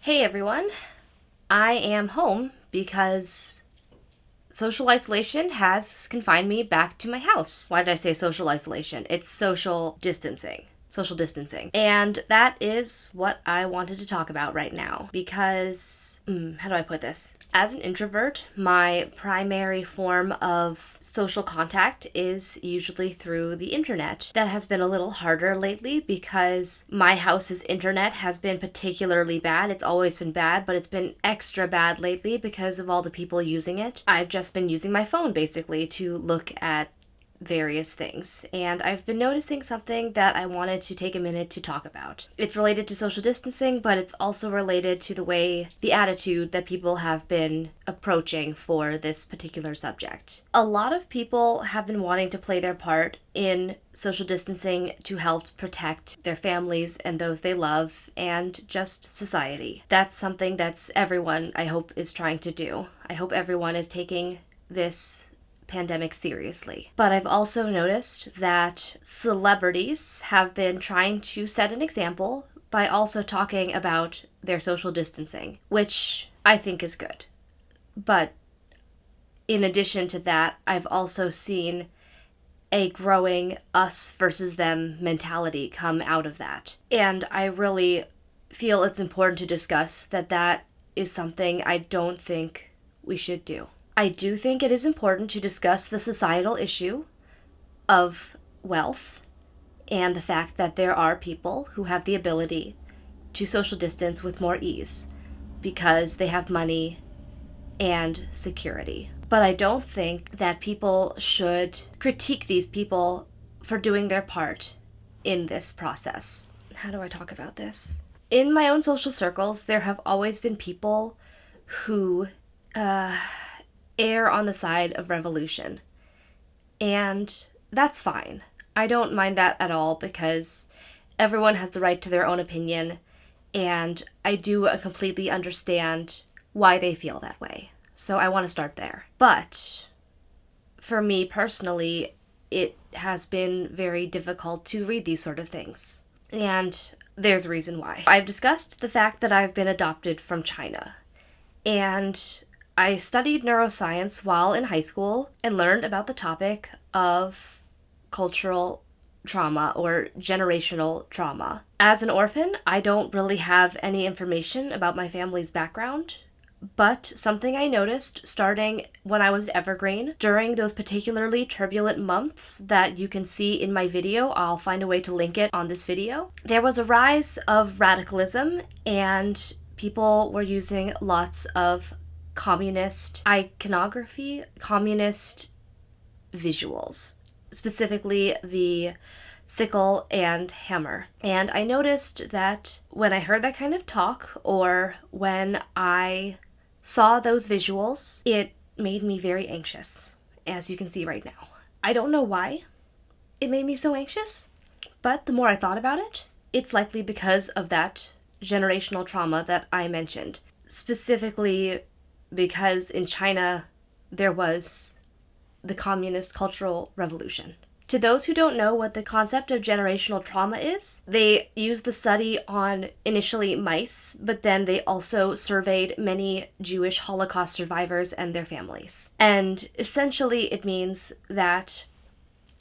Hey everyone, I am home because social isolation has confined me back to my house. Why did I say social isolation? It's social distancing. Social distancing. And that is what I wanted to talk about right now because, how do I put this? As an introvert, my primary form of social contact is usually through the internet. That has been a little harder lately because my house's internet has been particularly bad. It's always been bad, but it's been extra bad lately because of all the people using it. I've just been using my phone basically to look at various things, and I've been noticing something that I wanted to take a minute to talk about. It's related to social distancing, but it's also related to the attitude that people have been approaching for this particular subject. A lot of people have been wanting to play their part in social distancing to help protect their families and those they love and just society. That's something that's everyone, I hope, is trying to do. I hope everyone is taking this pandemic seriously. But I've also noticed that celebrities have been trying to set an example by also talking about their social distancing, which I think is good. But in addition to that, I've also seen a growing us versus them mentality come out of that. And I really feel it's important to discuss that is something I don't think we should do. I do think it is important to discuss the societal issue of wealth and the fact that there are people who have the ability to social distance with more ease because they have money and security. But I don't think that people should critique these people for doing their part in this process. How do I talk about this? In my own social circles, there have always been people who err on the side of revolution. And that's fine. I don't mind that at all because everyone has the right to their own opinion, and I do completely understand why they feel that way. So I want to start there. But for me personally, it has been very difficult to read these sort of things. And there's a reason why. I've discussed the fact that I've been adopted from China. And I studied neuroscience while in high school and learned about the topic of cultural trauma or generational trauma. As an orphan, I don't really have any information about my family's background, but something I noticed starting when I was at Evergreen during those particularly turbulent months that you can see in my video, I'll find a way to link it on this video, there was a rise of radicalism and people were using lots of communist iconography, communist visuals, specifically the sickle and hammer. And I noticed that when I heard that kind of talk or when I saw those visuals, it made me very anxious, as you can see right now. I don't know why it made me so anxious, but the more I thought about it, it's likely because of that generational trauma that I mentioned. Specifically because in China, there was the communist cultural revolution. To those who don't know what the concept of generational trauma is, they used the study on initially mice, but then they also surveyed many Jewish Holocaust survivors and their families. And essentially it means that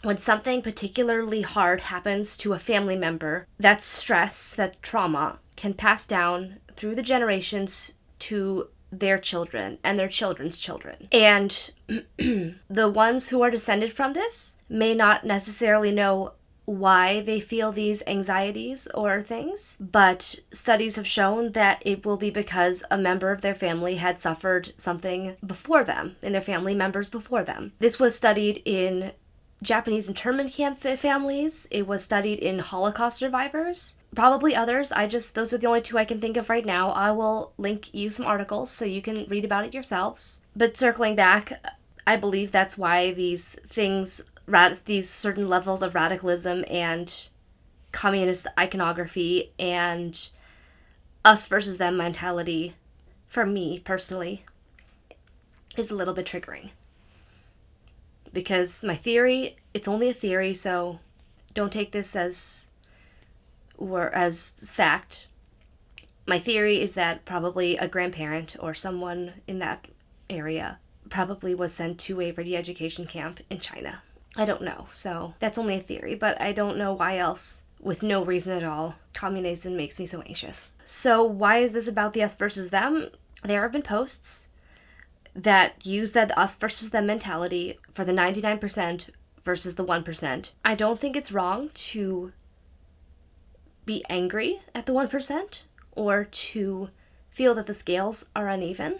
when something particularly hard happens to a family member, that stress, that trauma, can pass down through the generations to their children and their children's children. And the ones who are descended from this may not necessarily know why they feel these anxieties or things, but studies have shown that it will be because a member of their family had suffered something before them, and their family members before them. This was studied in Japanese internment camp families. It was studied in Holocaust survivors. Probably others. Those are the only two I can think of right now. I will link you some articles so you can read about it yourselves. But circling back, I believe that's why these certain levels of radicalism and communist iconography and us versus them mentality, for me personally, is a little bit triggering. Because my theory, it's only a theory, so don't take this as fact. My theory is that probably a grandparent or someone in that area probably was sent to a re-education camp in China. I don't know, so that's only a theory, but I don't know why else, with no reason at all, communism makes me so anxious. So why is this about the us versus them? There have been posts that use that us versus them mentality for the 99% versus the 1%. I don't think it's wrong to be angry at the 1% or to feel that the scales are uneven,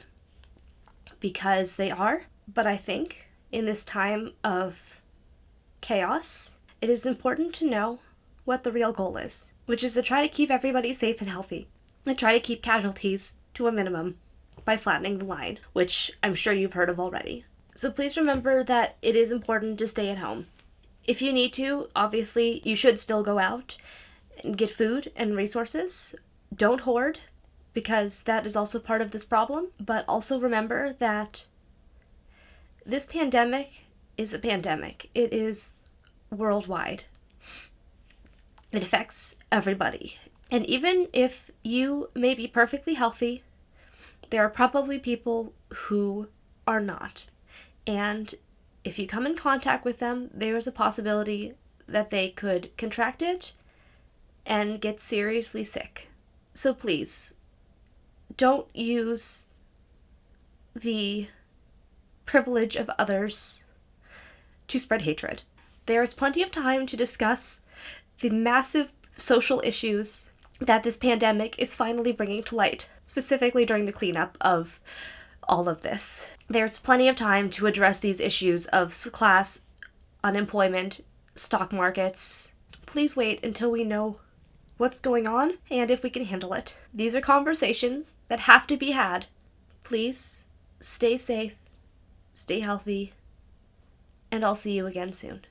because they are. But I think in this time of chaos, it is important to know what the real goal is, which is to try to keep everybody safe and healthy and try to keep casualties to a minimum by flattening the line, which I'm sure you've heard of already. So please remember that it is important to stay at home. If you need to, obviously, you should still go out and get food and resources. Don't hoard, because that is also part of this problem. But also remember that this pandemic is a pandemic. It is worldwide. It affects everybody. And even if you may be perfectly healthy, there are probably people who are not. And if you come in contact with them, there is a possibility that they could contract it and get seriously sick. So please, don't use the privilege of others to spread hatred. There is plenty of time to discuss the massive social issues that this pandemic is finally bringing to light, specifically during the cleanup of all of this. There's plenty of time to address these issues of class, unemployment, stock markets. Please wait until we know what's going on and if we can handle it. These are conversations that have to be had. Please stay safe, stay healthy, and I'll see you again soon.